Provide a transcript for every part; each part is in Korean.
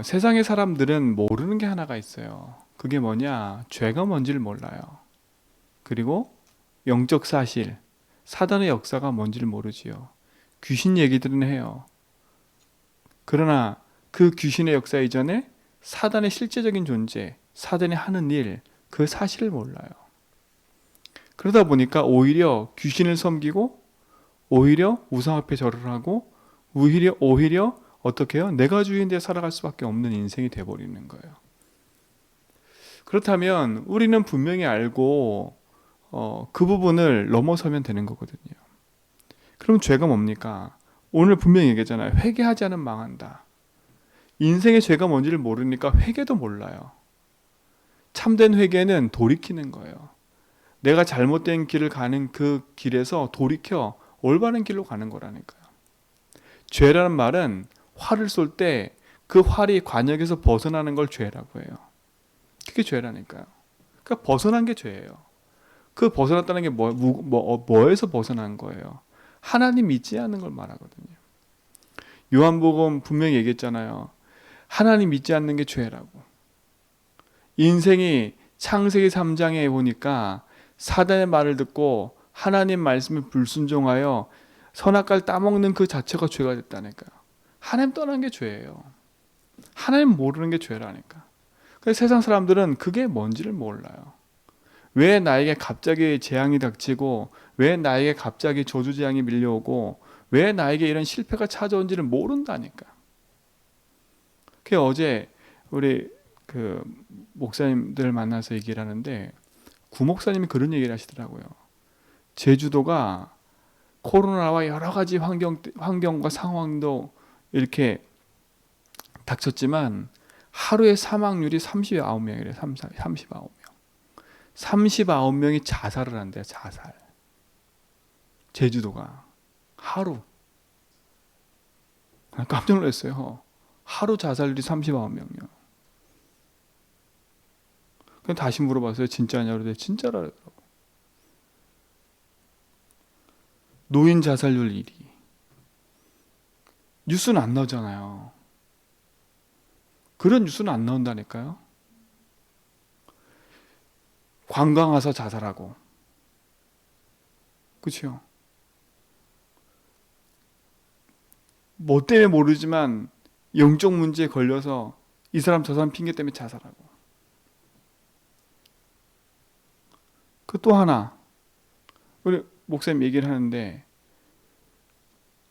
세상의 사람들은 모르는 게 하나가 있어요. 그게 뭐냐? 죄가 뭔지를 몰라요. 그리고 영적 사실, 사단의 역사가 뭔지를 모르지요. 귀신 얘기들은 해요. 그러나 그 귀신의 역사 이전에 사단의 실제적인 존재, 사단이 하는 일, 그 사실을 몰라요. 그러다 보니까 오히려 귀신을 섬기고, 오히려 우상 앞에 절을 하고, 오히려 어떻게 해요? 내가 주인되어 살아갈 수밖에 없는 인생이 돼버리는 거예요. 그렇다면 우리는 분명히 알고 그 부분을 넘어서면 되는 거거든요. 그럼 죄가 뭡니까? 오늘 분명히 얘기했잖아요. 회개하지 않으면 망한다. 인생의 죄가 뭔지를 모르니까 회개도 몰라요. 참된 회개는 돌이키는 거예요. 내가 잘못된 길을 가는 그 길에서 돌이켜 올바른 길로 가는 거라니까요. 죄라는 말은 활을 쏠 때 그 활이 관역에서 벗어나는 걸 죄라고 해요. 그게 죄라니까요. 그러니까 벗어난 게 죄예요. 그 벗어났다는 게 뭐에서 벗어난 거예요? 하나님 믿지 않는 걸 말하거든요. 요한복음 분명히 얘기했잖아요. 하나님 믿지 않는 게 죄라고. 인생이 창세기 3장에 보니까 사단의 말을 듣고 하나님 말씀을 불순종하여 선악과를 따먹는 그 자체가 죄가 됐다니까요. 하나님 떠난 게 죄예요. 하나님 모르는 게 죄라니까. 그래서 세상 사람들은 그게 뭔지를 몰라요. 왜 나에게 갑자기 재앙이 닥치고, 왜 나에게 갑자기 저주재앙이 밀려오고, 왜 나에게 이런 실패가 찾아온지를 모른다니까. 그 어제 우리 그 목사님들 만나서 얘기를 하는데, 구목사님이 그런 얘기를 하시더라고요. 제주도가 코로나와 여러 가지 환경과 상황도 이렇게 닥쳤지만 하루에 사망률이 39명이래요. 39명. 39명이 자살을 한대요. 자살. 제주도가 하루. 깜짝 놀랐어요. 하루 자살률이 39명이요. 그럼 다시 물어봤어요. 진짜냐? 그러더니 진짜라 그러더라고. 노인 자살률 1위. 뉴스는 안 나오잖아요. 그런 뉴스는 안 나온다니까요. 관광 와서 자살하고. 그렇죠? 뭐 때문에 모르지만 영적 문제에 걸려서 이 사람 저 사람 핑계 때문에 자살하고. 그 또 하나 우리 목사님 얘기를 하는데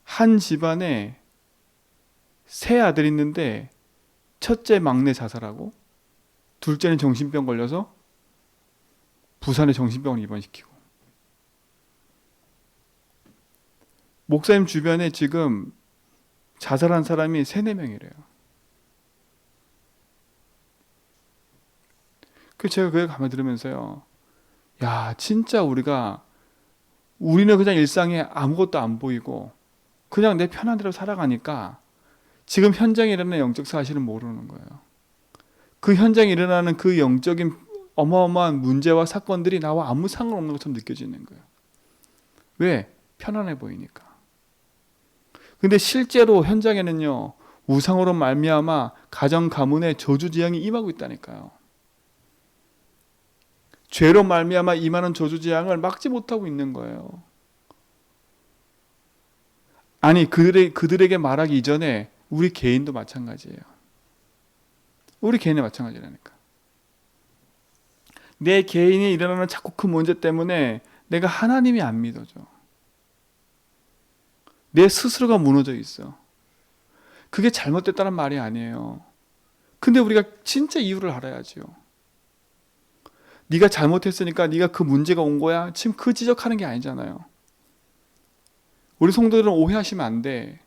한 집안에 세 아들 있는데 첫째 막내 자살하고 둘째는 정신병 걸려서 부산에 정신병을 입원시키고 목사님 주변에 지금 자살한 사람이 3-4명이래요. 그 제가 그걸 가만히 들으면서요. 야, 진짜 우리는 그냥 일상에 아무것도 안 보이고 그냥 내 편한 대로 살아가니까 지금 현장에 일어나는 영적 사실은 모르는 거예요. 그 현장에 일어나는 그 영적인 어마어마한 문제와 사건들이 나와 아무 상관없는 것처럼 느껴지는 거예요. 왜? 편안해 보이니까. 근데 실제로 현장에는요, 우상으로 말미암아 가정 가문에 저주재앙이 임하고 있다니까요. 죄로 말미암아 임하는 저주재앙을 막지 못하고 있는 거예요. 아니 그들에게 말하기 이전에 우리 개인도 마찬가지예요. 우리 개인이 마찬가지라니까. 내 개인이 일어나는 자꾸 그 문제 때문에 내가 하나님이 안 믿어져. 내 스스로가 무너져 있어. 그게 잘못됐다는 말이 아니에요. 근데 우리가 진짜 이유를 알아야죠. 네가 잘못했으니까 네가 그 문제가 온 거야. 지금 그 지적하는 게 아니잖아요. 우리 성도들은 오해하시면 안 돼.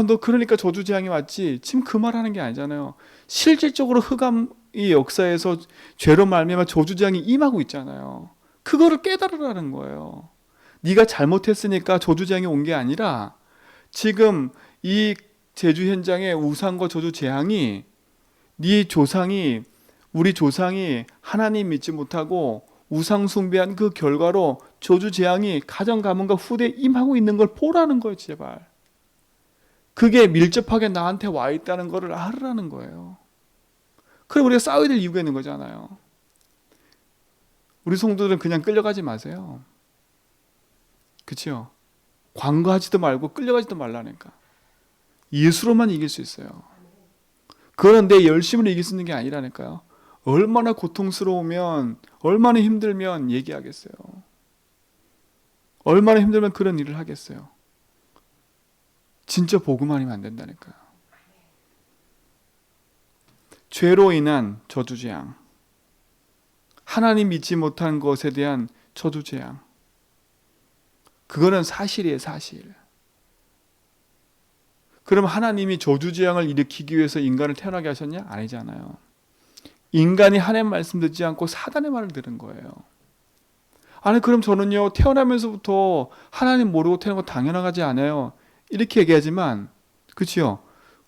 너 그러니까 저주재앙이 왔지. 지금 그 말하는 게 아니잖아요. 실질적으로 흑암의 역사에서 죄로 말미암아 저주재앙이 임하고 있잖아요. 그거를 깨달으라는 거예요. 네가 잘못했으니까 저주재앙이 온 게 아니라 지금 이 제주 현장의 우상과 저주재앙이 우리 조상이 하나님 믿지 못하고 우상 숭배한 그 결과로 저주재앙이 가정 가문과 후대에 임하고 있는 걸 보라는 거예요. 제발. 그게 밀접하게 나한테 와 있다는 것을 알으라는 거예요. 그럼 우리가 싸워야 될 이유가 있는 거잖아요. 우리 성도들은 그냥 끌려가지 마세요. 그렇죠? 광고하지도 말고 끌려가지도 말라니까. 예수로만 이길 수 있어요. 그건 내 열심으로 이길 수 있는 게 아니라니까요. 얼마나 고통스러우면, 얼마나 힘들면 얘기하겠어요. 얼마나 힘들면 그런 일을 하겠어요. 진짜 복음 아니면 안 된다니까요. 죄로 인한 저주재앙, 하나님 믿지 못한 것에 대한 저주재앙, 그거는 사실이에요, 사실. 그럼 하나님이 저주재앙을 일으키기 위해서 인간을 태어나게 하셨냐? 아니잖아요. 인간이 하나님 말씀 듣지 않고 사단의 말을 들은 거예요. 아니 그럼 저는요 태어나면서부터 하나님 모르고 태어난 거 당연하지 않아요. 이렇게 얘기하지만 그치요?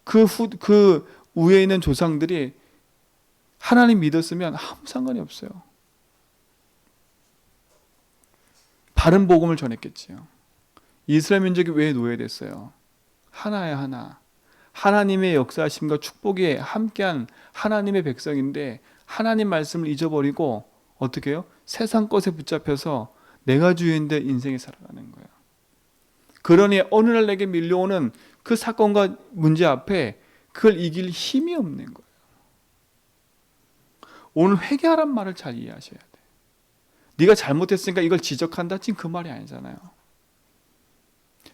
그 위에 있는 조상들이 하나님 믿었으면 아무 상관이 없어요. 바른 복음을 전했겠지요. 이스라엘 민족이 왜 노예됐어요? 하나야 하나. 하나님의 역사하심과 축복에 함께한 하나님의 백성인데 하나님 말씀을 잊어버리고 어떻게 해요? 세상 것에 붙잡혀서 내가 주인인데 인생이 살아가는 거예요. 그러니 어느 날 내게 밀려오는 그 사건과 문제 앞에 그걸 이길 힘이 없는 거예요. 오늘 회개하란 말을 잘 이해하셔야 돼. 네가 잘못했으니까 이걸 지적한다? 지금 그 말이 아니잖아요.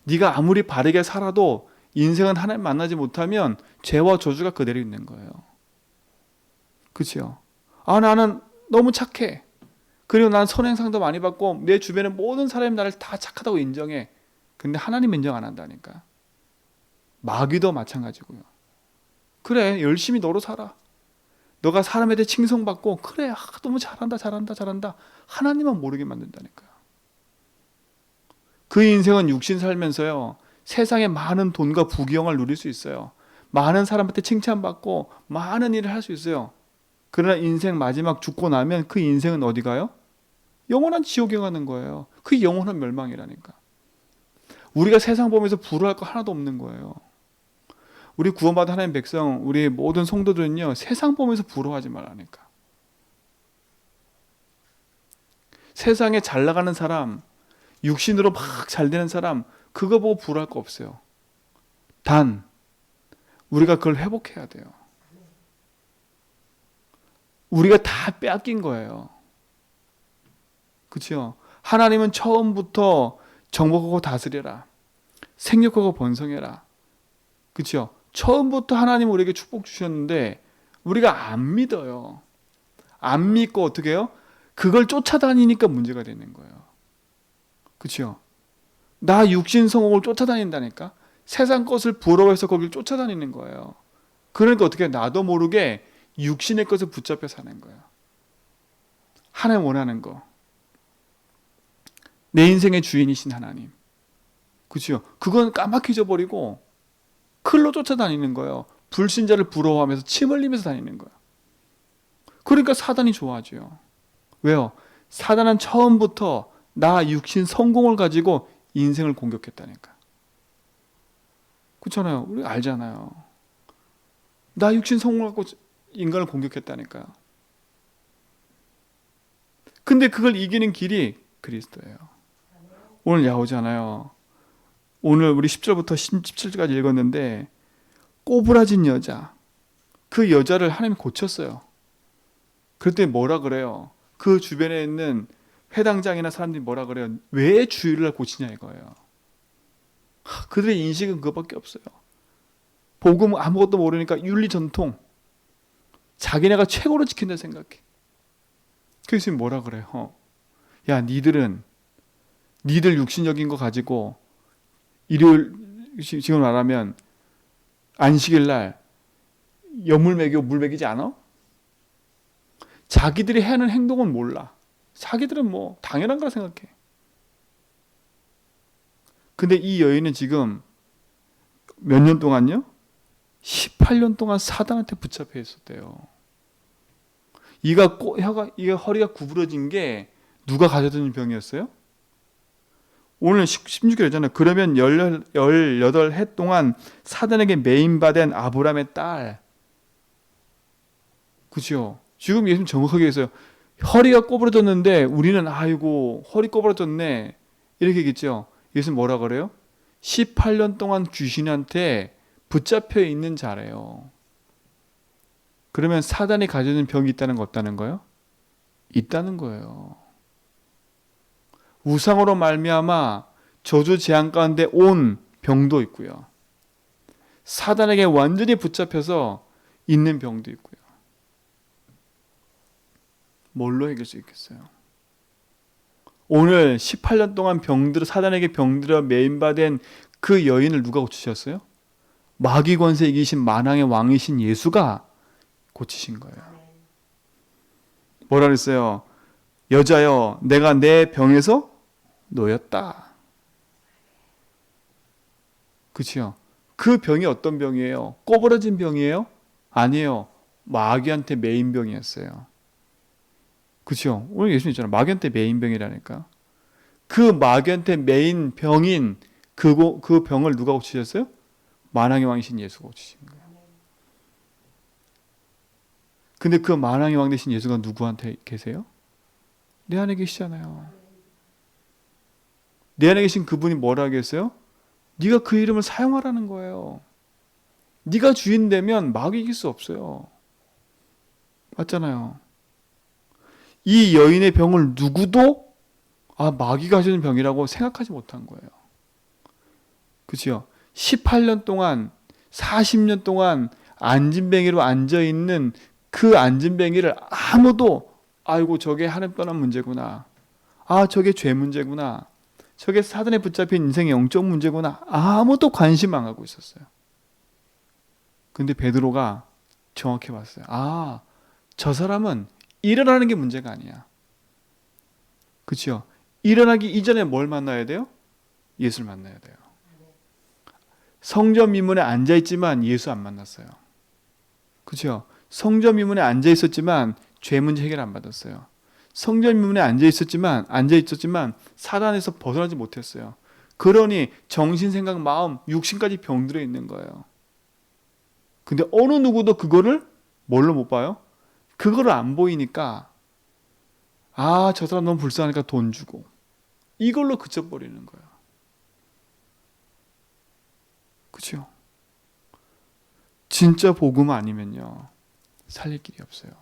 네가 아무리 바르게 살아도 인생은 하나님 만나지 못하면 죄와 저주가 그대로 있는 거예요. 그렇죠? 나는 너무 착해. 그리고 난 선행상도 많이 받고 내 주변의 모든 사람이 나를 다 착하다고 인정해. 근데 하나님 인정 안 한다니까. 마귀도 마찬가지고요. 그래 열심히 너로 살아. 너가 사람에 칭송받고 그래 너무 잘한다. 하나님만 모르게 만든다니까요. 그 인생은 육신 살면서요. 세상에 많은 돈과 부귀영화를 누릴 수 있어요. 많은 사람한테 칭찬받고 많은 일을 할 수 있어요. 그러나 인생 마지막 죽고 나면 그 인생은 어디 가요? 영원한 지옥에 가는 거예요. 그게 영원한 멸망이라니까. 우리가 세상 보면서 부러워할 거 하나도 없는 거예요. 우리 구원받은 하나님 백성, 우리 모든 성도들은요. 세상 보면서 부러워하지 말라니까. 세상에 잘 나가는 사람, 육신으로 막 잘 되는 사람 그거 보고 부러워할 거 없어요. 단 우리가 그걸 회복해야 돼요. 우리가 다 빼앗긴 거예요. 그렇죠? 하나님은 처음부터 정복하고 다스려라. 생육하고 번성해라. 그렇죠? 처음부터 하나님 우리에게 축복 주셨는데 우리가 안 믿어요. 안 믿고 어떻게 해요? 그걸 쫓아다니니까 문제가 되는 거예요. 그렇죠? 나 육신 성공을 쫓아다닌다니까. 세상 것을 부러워해서 거길 쫓아다니는 거예요. 그러니까 어떻게 나도 모르게 육신의 것을 붙잡혀 사는 거예요. 하나님 원하는 거. 내 인생의 주인이신 하나님. 그렇죠? 그건 까맣게 잊어버리고 클로 쫓아다니는 거예요. 불신자를 부러워하면서 침 흘리면서 다니는 거예요. 그러니까 사단이 좋아하죠. 왜요? 사단은 처음부터 나 육신 성공을 가지고 인생을 공격했다니까. 그렇잖아요. 우리 알잖아요. 나 육신 성공을 갖고 인간을 공격했다니까요. 근데 그걸 이기는 길이 그리스도예요. 오늘 야오잖아요. 오늘 우리 10절부터 17절까지 읽었는데 꼬부라진 여자, 그 여자를 하나님이 고쳤어요. 그랬더니 뭐라 그래요? 그 주변에 있는 회당장이나 사람들이 뭐라 그래요? 왜 주일날 고치냐 이거예요. 그들의 인식은 그것밖에 없어요. 복음 아무것도 모르니까 윤리 전통, 자기네가 최고로 지킨다 생각해. 그래서 뭐라 그래요? 야 니들 육신적인 거 가지고 일요일 지금 말하면 안식일 날 여물 먹이고 물 먹이지 않아? 자기들이 하는 행동은 몰라. 자기들은 뭐 당연한 거라 생각해. 근데 이 여인은 지금 몇 년 동안요? 18년 동안 사단한테 붙잡혀 있었대요. 이게 허리가 구부러진 게 누가 가져다 준 병이었어요? 오늘 16절이잖아요. 그러면 18해 동안 사단에게 매인받은 아브라함의 딸. 그죠? 지금 예수님 정확하게 했어요. 허리가 꼬부러졌는데 우리는 아이고 허리 꼬부러졌네 이렇게 얘기했죠. 예수님 뭐라 그래요? 18년 동안 귀신한테 붙잡혀 있는 자래요. 그러면 사단이 가지는 병이 있다는 거 없다는 거예요? 있다는 거예요. 우상으로 말미암아 저주 재앙 가운데 온 병도 있고요. 사단에게 완전히 붙잡혀서 있는 병도 있고요. 뭘로 해결할 수 있겠어요? 오늘 18년 동안 사단에게 병들어 매인받은 그 여인을 누가 고치셨어요? 마귀 권세 이기신 만왕의 왕이신 예수가 고치신 거예요. 뭐라 그랬어요? 여자여, 내가 내 병에서 놓였다. 그치요? 그 병이 어떤 병이에요? 꼬부러진 병이에요? 아니에요. 마귀한테 매인 병이었어요. 그치요? 오늘 예수님 있잖아요. 마귀한테 매인 병이라니까. 그 마귀한테 매인 병인 그 병을 누가 고치셨어요? 만왕의 왕이신 예수가 고치신 거예요. 근데 그 만왕의 왕 되신 예수가 누구한테 계세요? 내 안에 계시잖아요. 내 안에 계신 그분이 뭐라 하겠어요? 네가 그 이름을 사용하라는 거예요. 네가 주인 되면 마귀 이길 수 없어요. 맞잖아요. 이 여인의 병을 누구도 마귀가 하시는 병이라고 생각하지 못한 거예요. 그렇죠? 18년 동안 40년 동안 안진뱅이로 앉아있는 그 안진뱅이를 아무도 아이고 저게 하나님 떠난 문제구나. 저게 죄 문제구나. 저게 사단에 붙잡힌 인생의 영적 문제구나. 아무도 관심 안 갖고 있었어요. 근데 베드로가 정확히 봤어요. 저 사람은 일어나는 게 문제가 아니야. 그렇죠? 일어나기 이전에 뭘 만나야 돼요? 예수를 만나야 돼요. 성전 미문에 앉아있지만 예수 안 만났어요. 그렇죠? 성전 미문에 앉아있었지만 죄 문제 해결 안 받았어요. 성전 미문에 앉아있었지만 사단에서 벗어나지 못했어요. 그러니 정신, 생각, 마음, 육신까지 병들어 있는 거예요. 근데 어느 누구도 그거를 뭘로 못 봐요? 그거를 안 보이니까 저 사람 너무 불쌍하니까 돈 주고 이걸로 그쳐버리는 거예요. 그렇죠? 진짜 복음 아니면요 살릴 길이 없어요.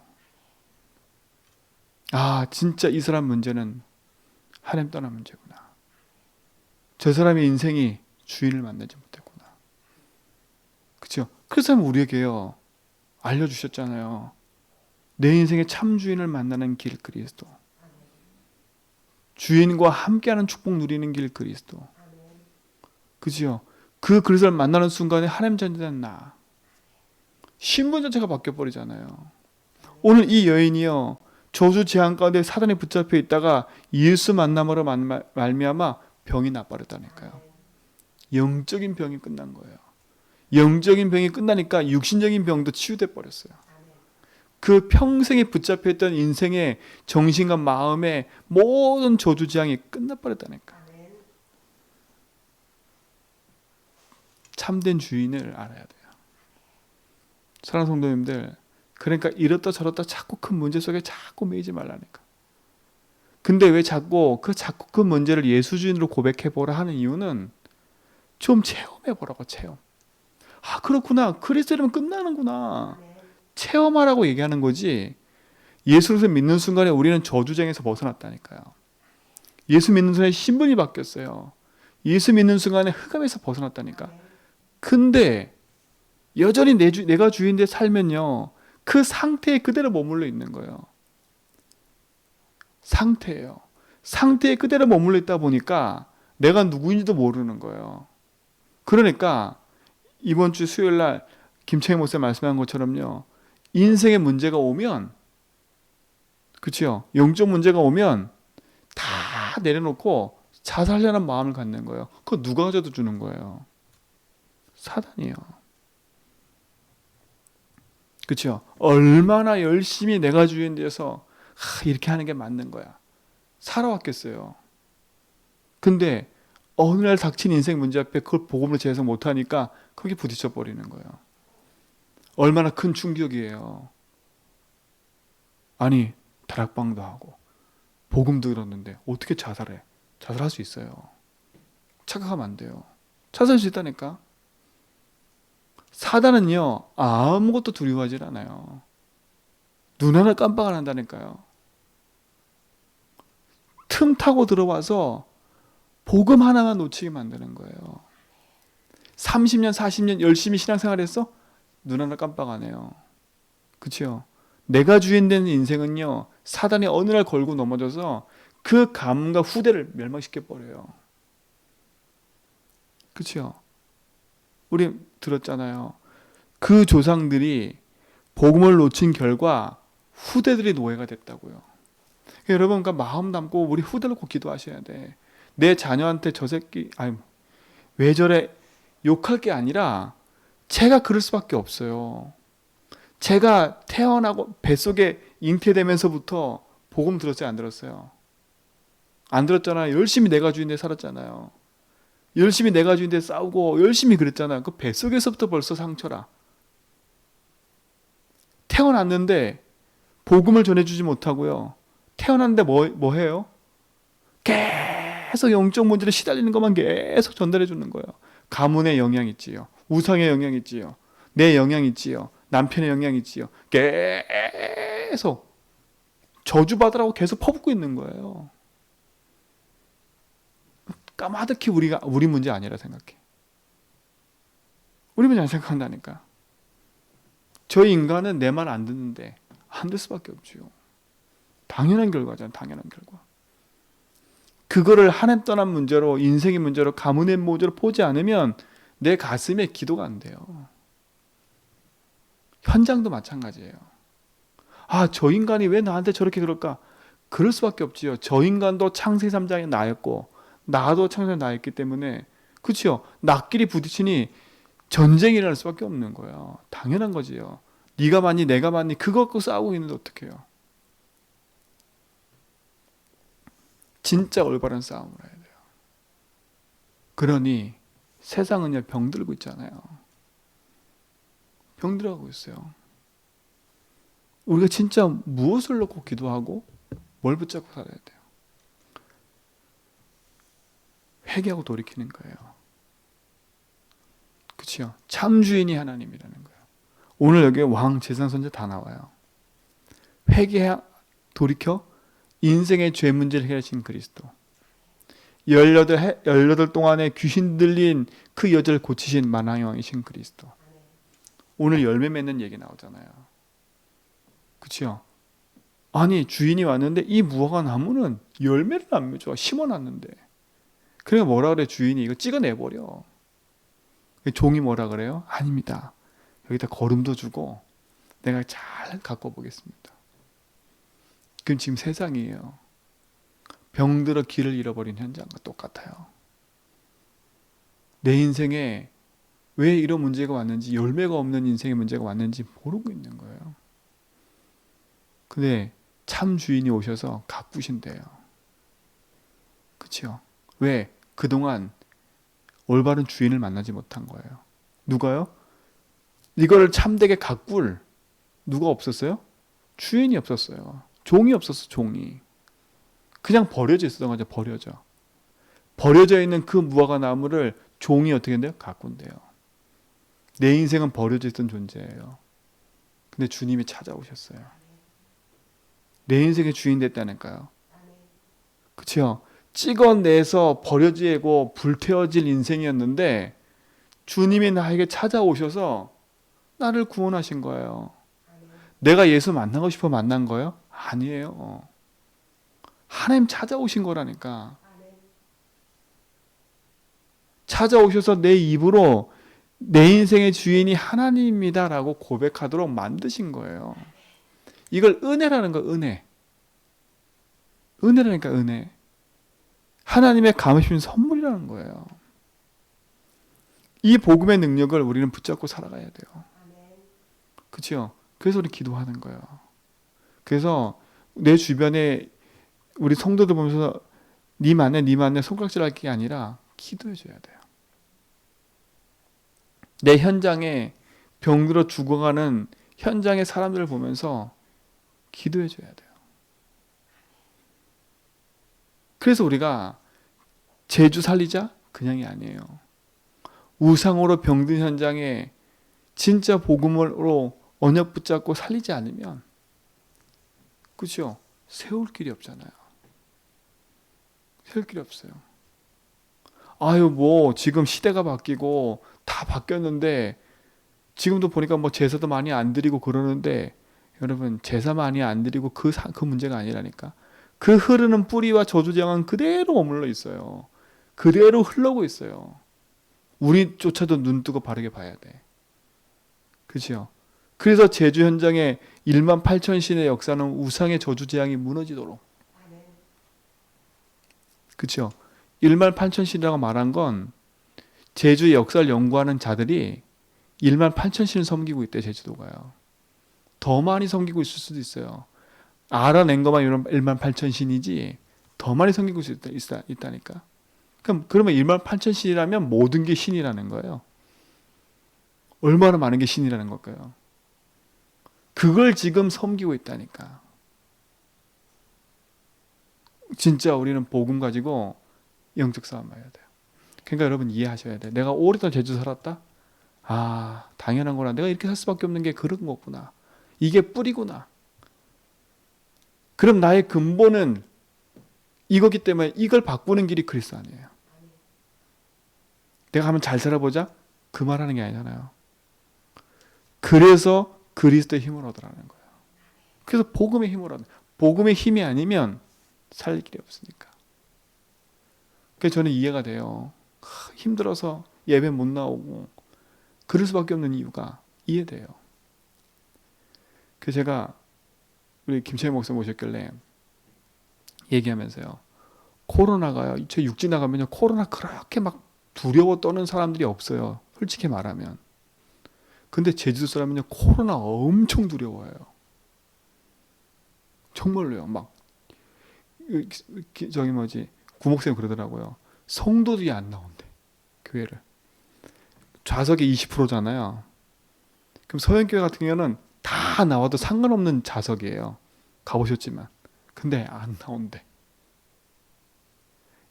진짜 이 사람 문제는 하나님 떠난 문제구나. 저 사람의 인생이 주인을 만나지 못했구나. 그렇죠? 그래서 우리에게요 알려주셨잖아요. 내 인생의 참 주인을 만나는 길 그리스도. 주인과 함께하는 축복 누리는 길 그리스도. 그죠? 그 그리스도를 만나는 순간에 하나님 자녀된 나. 신분 자체가 바뀌어버리잖아요. 오늘 이 여인이요 저주 재앙 가운데 사단에 붙잡혀 있다가 예수 만남으로 말미암아 병이 나빠졌다니까요. 영적인 병이 끝난 거예요. 영적인 병이 끝나니까 육신적인 병도 치유돼 버렸어요. 그 평생에 붙잡혀 있던 인생의 정신과 마음의 모든 저주 재앙이 끝나버렸다니까. 참된 주인을 알아야 돼요. 사랑하는 성도님들, 그러니까 이렇다 저렇다 자꾸 큰 문제 속에 자꾸 매이지 말라니까. 근데 왜 자꾸 그 문제를 예수 주인으로 고백해보라 하는 이유는 좀 체험해보라고. 체험. 그렇구나. 그리스도면 끝나는구나. 체험하라고 얘기하는 거지. 예수를 믿는 순간에 우리는 저주쟁에서 벗어났다니까요. 예수 믿는 순간에 신분이 바뀌었어요. 예수 믿는 순간에 흑암에서 벗어났다니까. 근데 여전히 내가 주인데 살면요 그 상태에 그대로 머물러 있는 거예요. 상태예요. 상태에 그대로 머물러 있다 보니까 내가 누구인지도 모르는 거예요. 그러니까 이번 주 수요일 날 김창희 목사 말씀한 것처럼요 인생의 문제가 오면, 그렇죠? 영적 문제가 오면 다 내려놓고 자살하려는 마음을 갖는 거예요. 그거 누가 가져다 주는 거예요? 사단이에요. 그렇죠? 얼마나 열심히 내가 주인 되어서 이렇게 하는 게 맞는 거야 살아왔겠어요. 근데 어느 날 닥친 인생 문제 앞에 그걸 복음으로 재해석 못하니까 거기 부딪혀 버리는 거예요. 얼마나 큰 충격이에요. 아니, 다락방도 하고 복음도 들었는데 어떻게 자살해? 자살할 수 있어요. 착각하면 안 돼요. 자살할 수 있다니까. 사단은요, 아무것도 두려워하지 않아요. 눈 하나 깜빡 안 한다니까요. 틈 타고 들어와서 복음 하나만 놓치게 만드는 거예요. 30년, 40년 열심히 신앙생활했어? 눈 하나 깜빡 안 해요. 그치요? 내가 주인 되는 인생은요, 사단이 어느 날 걸고 넘어져서 그 가문과 후대를 멸망시켜 버려요. 그치요? 우리 들었잖아요. 그 조상들이 복음을 놓친 결과 후대들이 노예가 됐다고요. 여러분, 그러니까 마음 담고 우리 후대를 꼭 기도하셔야 돼. 내 자녀한테 저 새끼, 아니, 왜 저래 욕할 게 아니라 제가 그럴 수밖에 없어요. 제가 태어나고 뱃속에 잉태되면서부터 복음 들었어요, 안 들었어요? 안 들었잖아요. 열심히 내가 주인데 살았잖아요. 열심히 내가 주인데 싸우고 열심히 그랬잖아요. 그 뱃속에서부터 벌써 상처라. 태어났는데 복음을 전해주지 못하고요. 태어났는데 뭐 해요? 계속 영적 문제를 시달리는 것만 계속 전달해 주는 거예요. 가문의 영향 있지요. 우상의 영향 있지요. 내 영향 있지요. 남편의 영향 있지요. 계속 저주받으라고 계속 퍼붓고 있는 거예요. 까마득히 우리 문제 아니라 생각해. 우리 문제 안 생각한다니까. 저 인간은 내 말 안 듣는데 안 될 수밖에 없지요. 당연한 결과잖아요. 당연한 결과. 그거를 한 해 떠난 문제로, 인생의 문제로, 가문의 문제로 보지 않으면 내 가슴에 기도가 안 돼요. 현장도 마찬가지예요. 아, 저 인간이 왜 나한테 저렇게 그럴까? 그럴 수밖에 없지요. 저 인간도 창세기 3장에 나였고 나도 창세기 나였기 때문에, 그렇죠? 나끼리 부딪히니 전쟁이 일어날 수밖에 없는 거예요. 당연한 거지요. 네가 맞니 내가 맞니 그거 갖고 싸우고 있는데 어떡해요. 진짜 올바른 싸움을 해야 돼요. 그러니 세상은요, 병들고 있잖아요. 병들어가고 있어요. 우리가 진짜 무엇을 놓고 기도하고 뭘 붙잡고 살아야 돼요? 회개하고 돌이키는 거예요. 그렇죠? 참 주인이 하나님이라는 거예요. 오늘 여기 왕, 제사장, 선지자 다 나와요. 회개, 돌이켜 인생의 죄 문제를 해결하신 그리스도. 18 동안에 귀신 들린 그 여자를 고치신 만왕의 왕이신 그리스도. 오늘 열매 맺는 얘기 나오잖아요. 그렇죠? 아니, 주인이 왔는데 이 무화과 나무는 열매를 안 맺어. 심어놨는데. 그러니까 뭐라 그래? 주인이 이거 찍어내버려. 종이 뭐라 그래요? 아닙니다. 여기다 거름도 주고 내가 잘 갖고 보겠습니다. 그럼 지금 세상이에요. 병들어 길을 잃어버린 현장과 똑같아요. 내 인생에 왜 이런 문제가 왔는지, 열매가 없는 인생의 문제가 왔는지 모르고 있는 거예요. 근데 참 주인이 오셔서 가꾸신대요. 그렇죠? 왜? 그동안 올바른 주인을 만나지 못한 거예요. 누가요? 이걸 참되게 가꿀 누가 없었어요? 주인이 없었어요. 종이 없었어. 종이. 그냥 버려져 있었던 거죠. 버려져 있는 그 무화과 나무를 종이 어떻게 한대요? 가꾼대요. 내 인생은 버려져 있던 존재예요. 근데 주님이 찾아오셨어요. 내 인생의 주인 됐다니까요. 그렇죠? 찍어내서 버려지고 불태워질 인생이었는데 주님이 나에게 찾아오셔서 나를 구원하신 거예요. 내가 예수 만나고 싶어 만난 거예요? 아니에요. 하나님 찾아오신 거라니까. 찾아오셔서 내 입으로 내 인생의 주인이 하나님입니다라고 고백하도록 만드신 거예요. 이걸 은혜라는 거, 은혜. 은혜라니까, 은혜. 하나님의 감으신 선물이라는 거예요. 이 복음의 능력을 우리는 붙잡고 살아가야 돼요. 그렇죠? 그래서 우리 기도하는 거예요. 그래서 내 주변에 우리 성도들 보면서 니 만네 손가락질 할 게 아니라 기도해 줘야 돼요. 내 현장에 병들어 죽어가는 현장의 사람들을 보면서 기도해 줘야 돼요. 그래서 우리가 제주 살리자? 그냥이 아니에요. 우상으로 병든 현장에 진짜 복음으로 언약 붙잡고 살리지 않으면, 그죠? 세울 길이 없잖아요. 세울 길이 없어요. 아유, 뭐 지금 시대가 바뀌고 다 바뀌었는데 지금도 보니까 뭐 제사도 많이 안 드리고 그러는데, 여러분 제사 많이 안 드리고 그 문제가 아니라니까. 그 흐르는 뿌리와 저주장은 그대로 머물러 있어요. 그대로 흘러고 있어요. 우리조차도 눈 뜨고 바르게 봐야 돼. 그렇죠? 그래서 제주 현장에 1만 8천 신의 역사는 우상의 저주 재앙이 무너지도록. 그렇죠? 1만 8천 신이라고 말한 건 제주의 역사를 연구하는 자들이 1만 8천 신을 섬기고 있대. 제주도가요. 더 많이 섬기고 있을 수도 있어요. 알아낸 것만 1만 8천 신이지 더 많이 섬기고 있다니까. 그러면 1만 8천 신이라면 모든 게 신이라는 거예요. 얼마나 많은 게 신이라는 걸까요? 그걸 지금 섬기고 있다니까. 진짜 우리는 복음 가지고 영적 싸움 해야 돼요. 그러니까 여러분 이해하셔야 돼요. 내가 오랫동안 제주 살았다? 아, 당연한 거나. 내가 이렇게 살 수밖에 없는 게 그런 거구나. 이게 뿌리구나. 그럼 나의 근본은 이거기 때문에 이걸 바꾸는 길이 그리스도 아니에요. 내가 한번 잘 살아보자? 그 말하는 게 아니잖아요. 그래서 그리스도의 힘을 얻으라는 거예요. 그래서 복음의 힘을 얻는, 복음의 힘이 아니면 살릴 길이 없으니까. 그래서 저는 이해가 돼요. 힘들어서 예배 못 나오고 그럴 수밖에 없는 이유가 이해돼요. 그래서 제가 우리 김채희 목사 모셨길래 얘기하면서요. 코로나가요. 제 육지 나가면요. 코로나 그렇게 막 두려워 떠는 사람들이 없어요. 솔직히 말하면. 근데 제주도 사람은요. 코로나 엄청 두려워해요. 정말로요. 막 저기 뭐지 구목사님 그러더라고요. 성도들이 안 나온대. 교회를. 좌석이 20%잖아요. 그럼 서현교회 같은 경우는 다 나와도 상관없는 좌석이에요. 가보셨지만. 근데 안 나온대.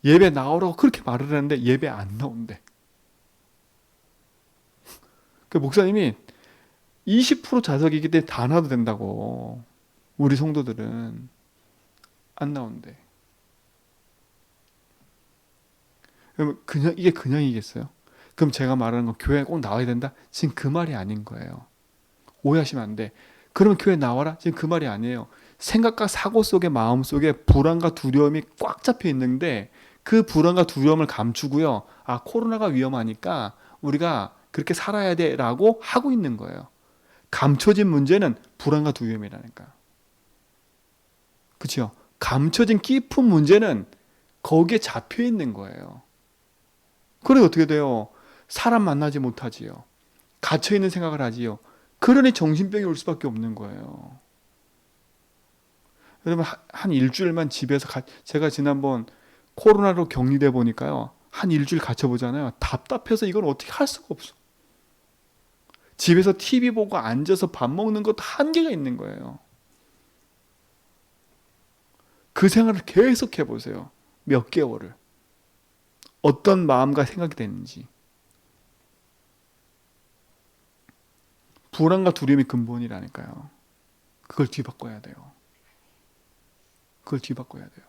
예배 나오라고 그렇게 말을 하는데 예배 안 나온대. 그 목사님이 20% 좌석이기 때문에 다 나와도 된다고. 우리 성도들은 안 나온대. 그럼 그냥 이게 그냥이겠어요? 그럼 제가 말하는 건 교회에 꼭 나와야 된다? 지금 그 말이 아닌 거예요. 오해하시면 안 돼. 그러면 교회 나와라? 지금 그 말이 아니에요. 생각과 사고 속에 마음 속에 불안과 두려움이 꽉 잡혀 있는데 그 불안과 두려움을 감추고요. 아, 코로나가 위험하니까 우리가 그렇게 살아야 돼라고 하고 있는 거예요. 감춰진 문제는 불안과 두려움이라니까. 그렇죠? 감춰진 깊은 문제는 거기에 잡혀 있는 거예요. 그래 어떻게 돼요? 사람 만나지 못하지요. 갇혀 있는 생각을 하지요. 그러니 정신병이 올 수밖에 없는 거예요. 여러분 한 일주일만 집에서 제가 지난번 코로나로 격리돼 보니까요. 한 일주일 갇혀보잖아요. 답답해서 이건 어떻게 할 수가 없어. 집에서 TV 보고 앉아서 밥 먹는 것도 한계가 있는 거예요. 그 생활을 계속 해보세요. 몇 개월을. 어떤 마음과 생각이 되는지. 불안과 두려움이 근본이라니까요. 그걸 뒤바꿔야 돼요. 그걸 뒤바꿔야 돼요.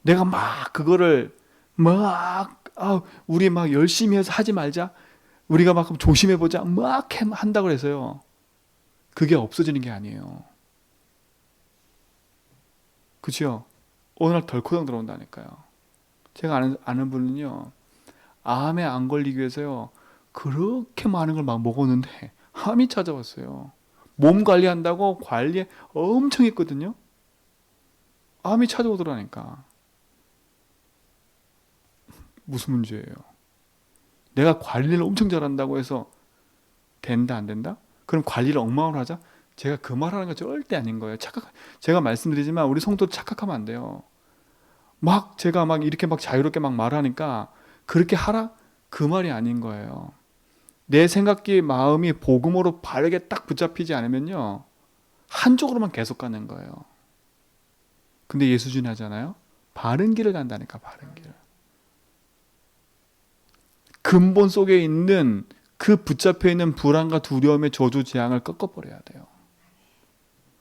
내가 막 그거를 우리 막 열심히 해서 하지 말자. 우리가 막 조심해보자. 막 한다고 해서요. 그게 없어지는 게 아니에요. 그렇죠? 어느 날 덜커덩 들어온다니까요. 제가 아는 분은요. 암에 안 걸리기 위해서요. 그렇게 많은 걸 막 먹었는데 암이 찾아왔어요. 몸 관리한다고 관리 엄청 했거든요. 암이 찾아오더라니까. 무슨 문제예요? 내가 관리를 엄청 잘한다고 해서 된다 안 된다? 그럼 관리를 엉망으로 하자? 제가 그 말하는 건 절대 아닌 거예요. 제가 말씀드리지만 우리 성도 착각하면 안 돼요. 막 제가 막 이렇게 막 자유롭게 막 말하니까 그렇게 하라? 그 말이 아닌 거예요. 내 생각기 마음이 복음으로 바르게 딱 붙잡히지 않으면요, 한쪽으로만 계속 가는 거예요. 근데 예수준이 하잖아요. 바른 길을 간다니까, 바른 길. 근본 속에 있는 그 붙잡혀 있는 불안과 두려움의 저주 재앙을 꺾어버려야 돼요.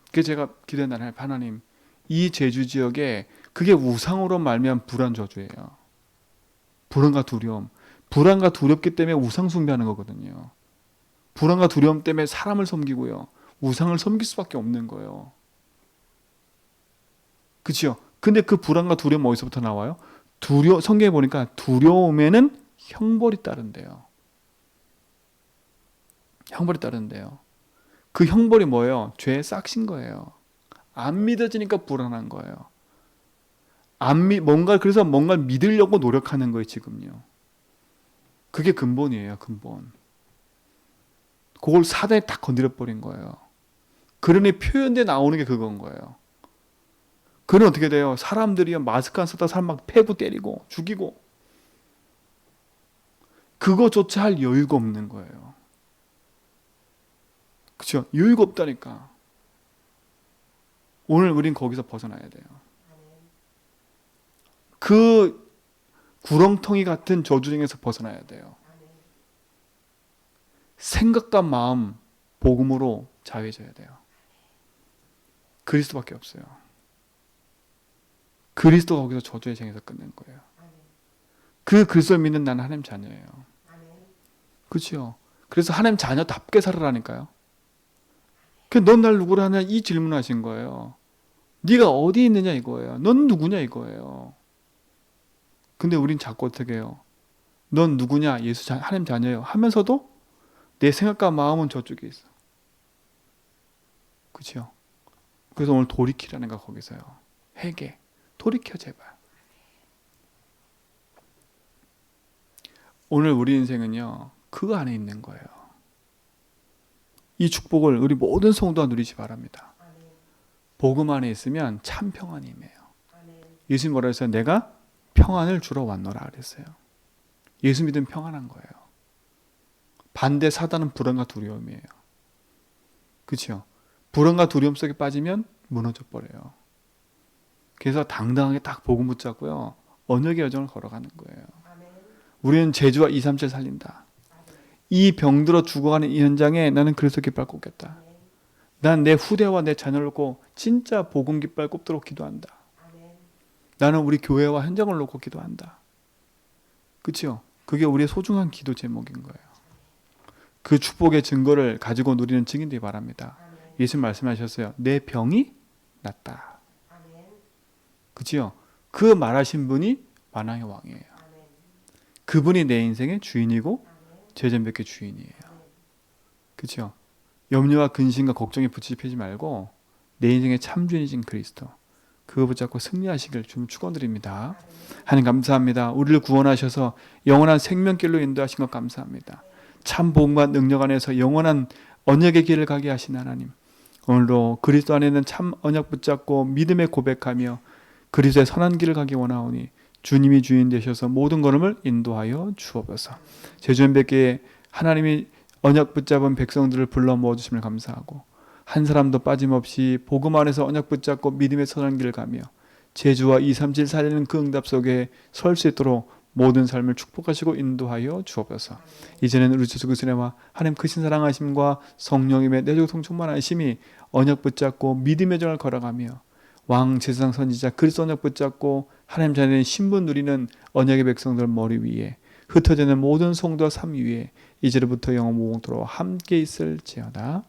그게 제가 기도한다는 하나님, 이 제주 지역에 그게 우상으로 말미암은 불안 저주예요. 불안과 두려움. 불안과 두렵기 때문에 우상 숭배하는 거거든요. 불안과 두려움 때문에 사람을 섬기고요, 우상을 섬길 수밖에 없는 거예요. 그렇죠? 근데 그 불안과 두려움 어디서부터 나와요? 성경에 보니까 두려움에는 형벌이 따른대요. 형벌이 따른대요. 그 형벌이 뭐예요? 죄에 싹신 거예요. 안 믿어지니까 불안한 거예요. 그래서 뭔가 믿으려고 노력하는 거예요, 지금요. 그게 근본이에요, 근본. 그걸 사단이 딱 건드려버린 거예요. 그러니 표현돼 나오는 게 그건 거예요. 그는 어떻게 돼요? 사람들이 마스크 안 쓰다 사람 막 패고 때리고 죽이고, 그거조차 할 여유가 없는 거예요. 그렇죠? 여유가 없다니까. 오늘 우린 거기서 벗어나야 돼요. 그 구렁텅이 같은 저주 중에서 벗어나야 돼요. 생각과 마음, 복음으로 자유해져야 돼요. 그리스도밖에 없어요. 그리스도가 거기서 저주의 생에서 끝낸 거예요. 그 그리스도를 믿는 나는 하나님 자녀예요. 그렇죠? 그래서 하나님 자녀답게 살아라니까요. 넌 날 누구로 하냐, 이 질문하신 거예요. 네가 어디 있느냐 이거예요. 넌 누구냐 이거예요. 근데 우린 자꾸 어떻게 해요? 넌 누구냐? 하나님 자녀예요 하면서도 내 생각과 마음은 저쪽에 있어. 그렇죠? 그래서 오늘 돌이키라는 거 거기서요. 회개. 돌이켜 제발. 오늘 우리 인생은요, 그 안에 있는 거예요. 이 축복을 우리 모든 성도가 누리시 바랍니다. 복음 안에 있으면 참 평안이 임해요. 예수님 뭐라 했어요? 내가 평안을 주러 왔노라 그랬어요. 예수 믿으면 평안한 거예요. 반대 사단은 불안과 두려움이에요. 그렇죠? 불안과 두려움 속에 빠지면 무너져 버려요. 그래서 당당하게 딱 복음 붙잡고요, 언약의 여정을 걸어가는 거예요. 우리는 제주와 237 살린다. 이 병들어 죽어가는 이 현장에 나는 그리스도 깃발 꽂겠다. 난 내 후대와 내 자녀를 놓고 진짜 복음 깃발 꼽도록 기도한다. 나는 우리 교회와 현장을 놓고 기도한다. 그렇죠? 그게 우리의 소중한 기도 제목인 거예요. 그 축복의 증거를 가지고 누리는 증인 되기 바랍니다. 예수님 말씀하셨어요. 내 병이 낫다. 그렇죠? 그 말하신 분이 만왕의 왕이에요. 그분이 내 인생의 주인이고 제전백의 주인이에요. 그렇죠? 염려와 근심과 걱정에 붙이지 말고 내 인생의 참 주인이신 그리스도, 그거 붙잡고 승리하시길 주님 축원드립니다. 하나님 감사합니다. 우리를 구원하셔서 영원한 생명길로 인도하신 것 감사합니다. 참 복음과 능력 안에서 영원한 언약의 길을 가게 하신 하나님, 오늘도 그리스도 안에는 참 언약 붙잡고 믿음에 고백하며 그리스도의 선한 길을 가기 원하오니 주님이 주인 되셔서 모든 걸음을 인도하여 주옵소서. 제주연백교에 하나님이 언약 붙잡은 백성들을 불러 모아주심을 감사하고 한 사람도 빠짐없이 복음 안에서 언약 붙잡고 믿음의 선한 길을 가며 제주와 237 살리는 그 응답 속에 설 수 있도록 모든 삶을 축복하시고 인도하여 주옵소서. 이제는 우리 주 그리스도와 하나님 크신 사랑하심과 성령님의 내적 충만하심이 언약 붙잡고 믿음의 정을 걸어가며 왕 제사장 선지자 그리스도 언약 붙잡고 하나님 자녀의 신분 누리는 언약의 백성들 머리 위에 흩어지는 모든 성도와 삶 위에 이제로부터 영원 무궁토록 함께 있을지어다.